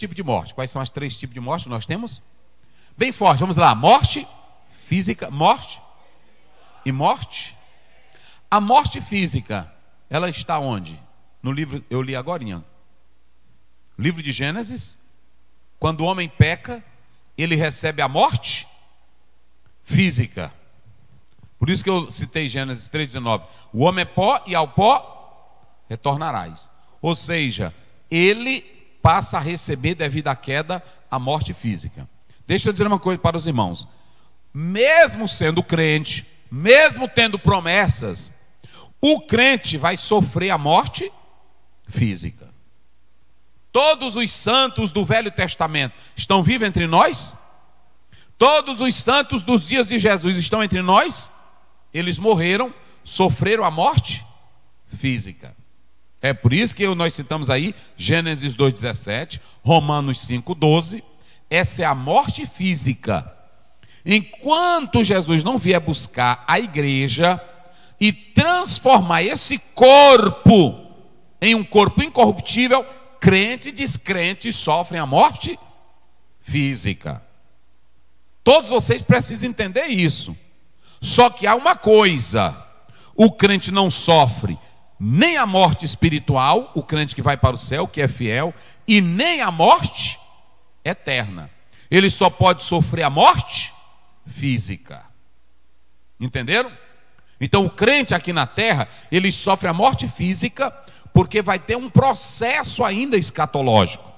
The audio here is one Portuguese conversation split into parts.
tipos de morte. Quais são os 3 tipos de morte que nós temos? Bem forte, vamos lá. Morte física, morte e morte. A morte física, ela está onde? No livro, eu li agorinha. Livro de Gênesis. Quando o homem peca, ele recebe a morte física. Por isso que eu citei Gênesis 3,19. O homem é pó e ao pó retornarás. Ou seja, ele passa a receber, devido à queda, a morte física. Deixa eu dizer uma coisa para os irmãos. Mesmo sendo crente, mesmo tendo promessas, o crente vai sofrer a morte física. Todos os santos do Velho Testamento estão vivos entre nós? Todos os santos dos dias de Jesus estão entre nós? Eles morreram, sofreram a morte física. É por isso que nós citamos aí Gênesis 2,17, Romanos 5,12. Essa é a morte física. Enquanto Jesus não vier buscar a igreja e transformar esse corpo em um corpo incorruptível, crente e descrente sofrem a morte física. Todos vocês precisam entender isso. Só que há uma coisa: o crente não sofre nem a morte espiritual, o crente que vai para o céu, que é fiel, e nem a morte eterna. Ele só pode sofrer a morte física. Entenderam? Então o crente aqui na terra, ele sofre a morte física, porque vai ter um processo ainda escatológico.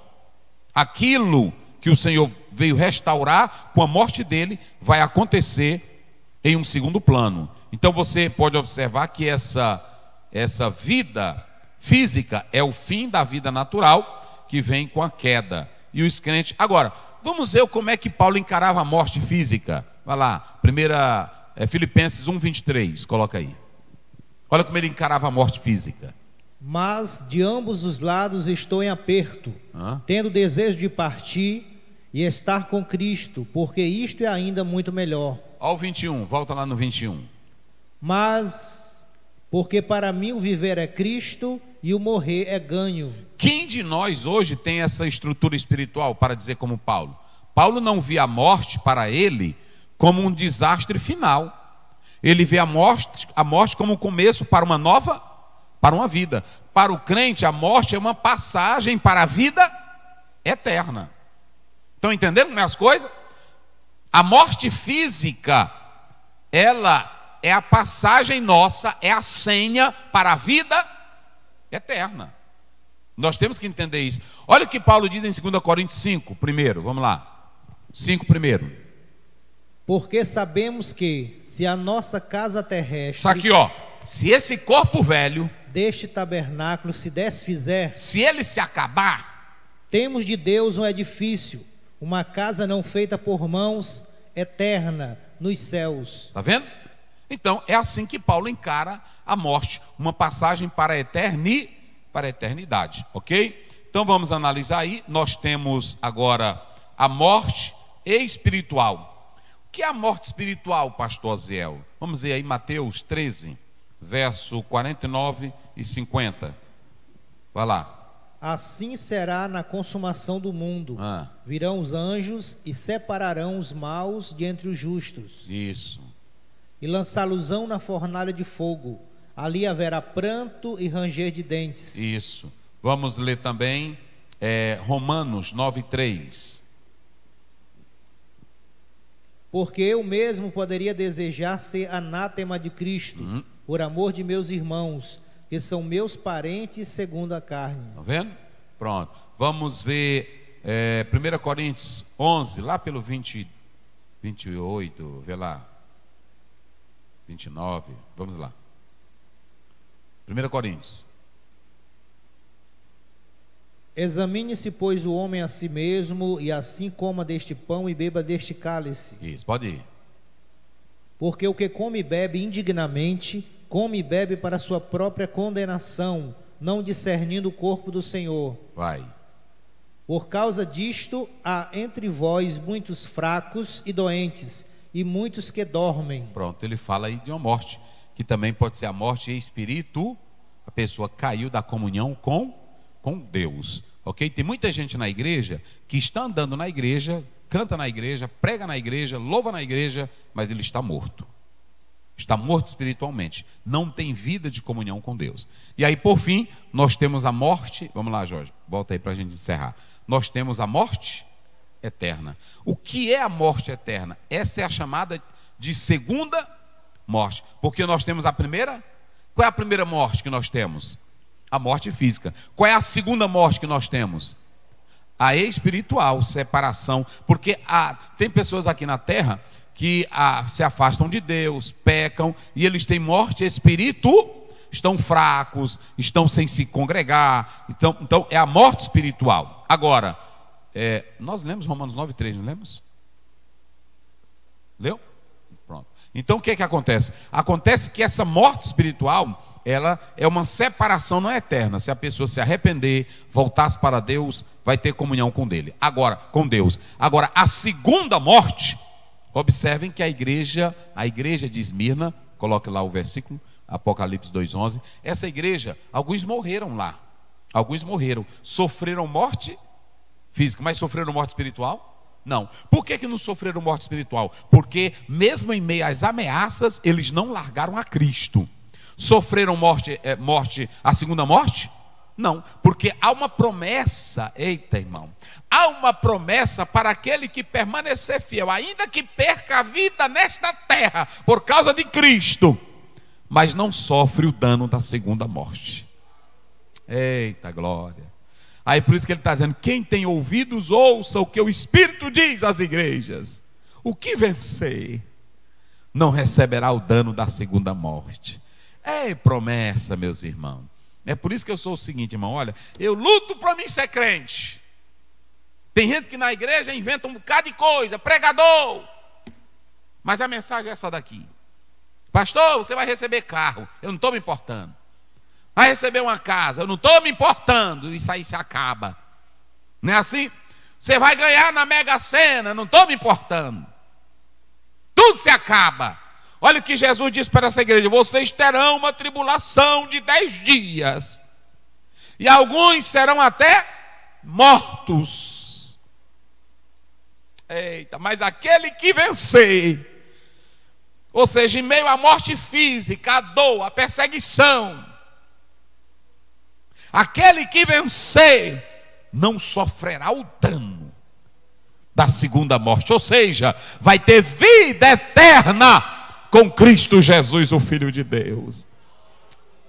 Aquilo que o Senhor veio restaurar com a morte dele, vai acontecer em um segundo plano. Então você pode observar que essa vida física é o fim da vida natural, que vem com a queda. E os crentes... Agora, vamos ver como é que Paulo encarava a morte física. Vai lá, Filipenses 1:23, coloca aí. Olha como ele encarava a morte física. Mas de ambos os lados estou em aperto, tendo desejo de partir e estar com Cristo, porque isto é ainda muito melhor. Olha o 21, volta lá no 21. Mas, porque para mim o viver é Cristo e o morrer é ganho. Quem de nós hoje tem essa estrutura espiritual para dizer como Paulo? Paulo não via a morte para ele como um desastre final. Ele vê a morte como um começo para uma nova, para uma vida. Para o crente, a morte é uma passagem para a vida eterna. Estão entendendo como é as coisas? A morte física, ela é a passagem nossa, é a senha para a vida eterna. Nós temos que entender isso. Olha o que Paulo diz em 2 Coríntios 5, primeiro, vamos lá. 5 primeiro. Porque sabemos que, se a nossa casa terrestre... Isso aqui, ó. Se esse corpo velho... deste tabernáculo se desfizer... se ele se acabar... temos de Deus um edifício, uma casa não feita por mãos, eterna, nos céus. Está vendo? Então, é assim que Paulo encara a morte. Uma passagem para a eternidade, ok? Então, vamos analisar aí. Nós temos agora a morte espiritual. O que é a morte espiritual, pastor Aziel? Vamos ver aí Mateus 13, verso 49 e 50. Vai lá. Assim será na consumação do mundo. Virão os anjos e separarão os maus de entre os justos. Isso. E lançá-los-ão na fornalha de fogo. Ali haverá pranto e ranger de dentes. Isso. Vamos ler também Romanos 9:3. Porque eu mesmo poderia desejar ser anátema de Cristo, por amor de meus irmãos, que são meus parentes segundo a carne. Está vendo? Pronto. Vamos ver 1 Coríntios 11, lá pelo 28, vê lá. 29, vamos lá. 1 Coríntios. Examine-se, pois, o homem a si mesmo, e assim coma deste pão e beba deste cálice. Isso, pode ir. Porque o que come e bebe indignamente, come e bebe para sua própria condenação, não discernindo o corpo do Senhor. Vai. Por causa disto, há entre vós muitos fracos e doentes, e muitos que dormem. Pronto, ele fala aí de uma morte, que também pode ser a morte em espírito. A pessoa caiu da comunhão com Deus. Ok? Tem muita gente na igreja que está andando na igreja, canta na igreja, prega na igreja, louva na igreja, mas ele está morto. Está morto espiritualmente. Não tem vida de comunhão com Deus. E aí, por fim, nós temos a morte. Vamos lá, Jorge, volta aí para a gente encerrar. Nós temos a morte eterna. O que é a morte eterna? Essa é a chamada de segunda morte. Porque nós temos a primeira. Qual é a primeira morte que nós temos? A morte física. Qual é a segunda morte que nós temos? A espiritual, separação. Porque tem pessoas aqui na terra que se afastam de Deus, pecam, e eles têm morte espiritual, estão fracos, estão sem se congregar. Então é a morte espiritual. Agora, nós lemos Romanos 9:3, não lemos? Leu? Pronto. Então o que acontece? Acontece que essa morte espiritual, ela é uma separação não eterna. Se a pessoa se arrepender, voltasse para Deus, vai ter comunhão com Deus. Agora, a segunda morte, observem que a igreja de Esmirna, coloque lá o versículo, Apocalipse 2:11, essa igreja, alguns morreram lá. Alguns morreram, sofreram morte física, mas sofreram morte espiritual? Não. Por que não sofreram morte espiritual? Porque mesmo em meio às ameaças, eles não largaram a Cristo. Sofreram morte, a segunda morte? Não, porque há uma promessa, eita irmão, há uma promessa para aquele que permanecer fiel, ainda que perca a vida nesta terra, por causa de Cristo, mas não sofre o dano da segunda morte. Eita glória. Aí por isso que ele está dizendo, quem tem ouvidos ouça o que o Espírito diz às igrejas. O que vencer não receberá o dano da segunda morte. É promessa, meus irmãos. É por isso que eu sou o seguinte, irmão, olha, eu luto para mim ser crente. Tem gente que na igreja inventa um bocado de coisa, pregador, mas a mensagem é essa daqui: pastor, você vai receber carro, eu não estou me importando. Vai receber uma casa, eu não estou me importando. Isso aí se acaba. Não é assim? Você vai ganhar na Mega Sena, não estou me importando. Tudo se acaba. Olha o que Jesus disse para essa igreja: vocês terão uma tribulação de 10 dias, e alguns serão até mortos. Eita, mas aquele que vencer, ou seja, em meio à morte física, à dor, à perseguição, aquele que vencer não sofrerá o dano da segunda morte, ou seja, vai ter vida eterna com Cristo Jesus, o Filho de Deus.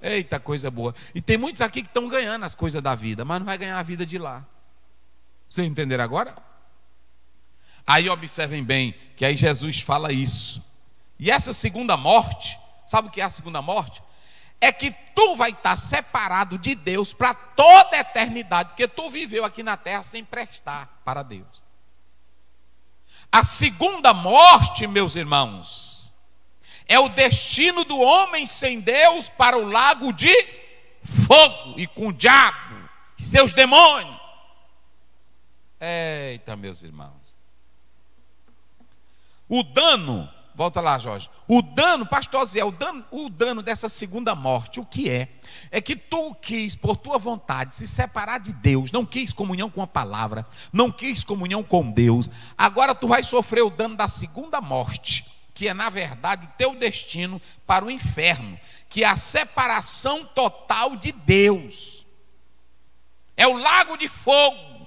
Eita, coisa boa. E tem muitos aqui que estão ganhando as coisas da vida, mas não vai ganhar a vida de lá. Vocês entenderam agora? Aí observem bem, que aí Jesus fala isso. E essa segunda morte, sabe o que é a segunda morte? É que tu vai estar separado de Deus para toda a eternidade, porque tu viveu aqui na terra sem prestar para Deus. A segunda morte, meus irmãos, é o destino do homem sem Deus para o lago de fogo, e com o diabo e seus demônios. Eita, meus irmãos. O dano, volta lá, Jorge. O dano, pastor Zé, o dano dessa segunda morte, o que é? É que tu quis, por tua vontade, se separar de Deus, não quis comunhão com a palavra, não quis comunhão com Deus. Agora tu vai sofrer o dano da segunda morte, que é na verdade o teu destino para o inferno, que é a separação total de Deus. É o lago de fogo,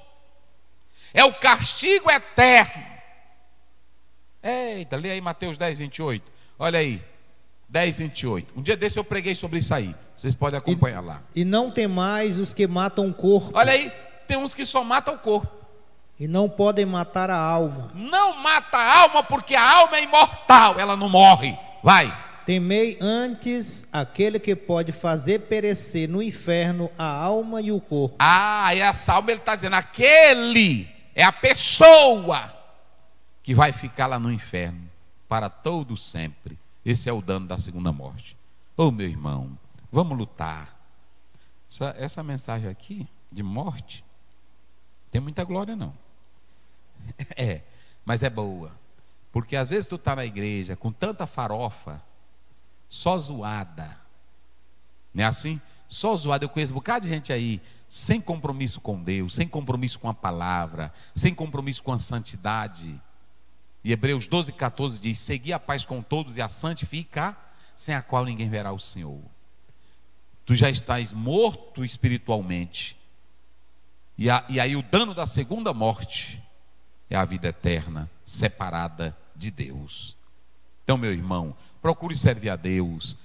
é o castigo eterno. Eita, lê aí Mateus 10:28. Olha aí, 10:28. Um dia desse eu preguei sobre isso aí. Vocês podem acompanhar lá. E não temais os que matam o corpo. Olha aí, tem uns que só matam o corpo. E não podem matar a alma. Não mata a alma, porque a alma é imortal, ela não morre. Vai. Temei antes aquele que pode fazer perecer no inferno a alma e o corpo. E essa alma ele está dizendo, aquele é a pessoa que vai ficar lá no inferno para todo sempre. Esse é o dano da segunda morte. Ô meu irmão, vamos lutar. Essa mensagem aqui de morte tem muita glória não. Mas é boa. Porque às vezes tu está na igreja com tanta farofa, só zoada. Não é assim? Só zoada. Eu conheço um bocado de gente aí, sem compromisso com Deus, sem compromisso com a palavra, sem compromisso com a santidade. E Hebreus 12:14 diz: segui a paz com todos e a santificar, sem a qual ninguém verá o Senhor. Tu já estás morto espiritualmente. E aí o dano da segunda morte é a vida eterna, separada de Deus. Então, meu irmão, procure servir a Deus,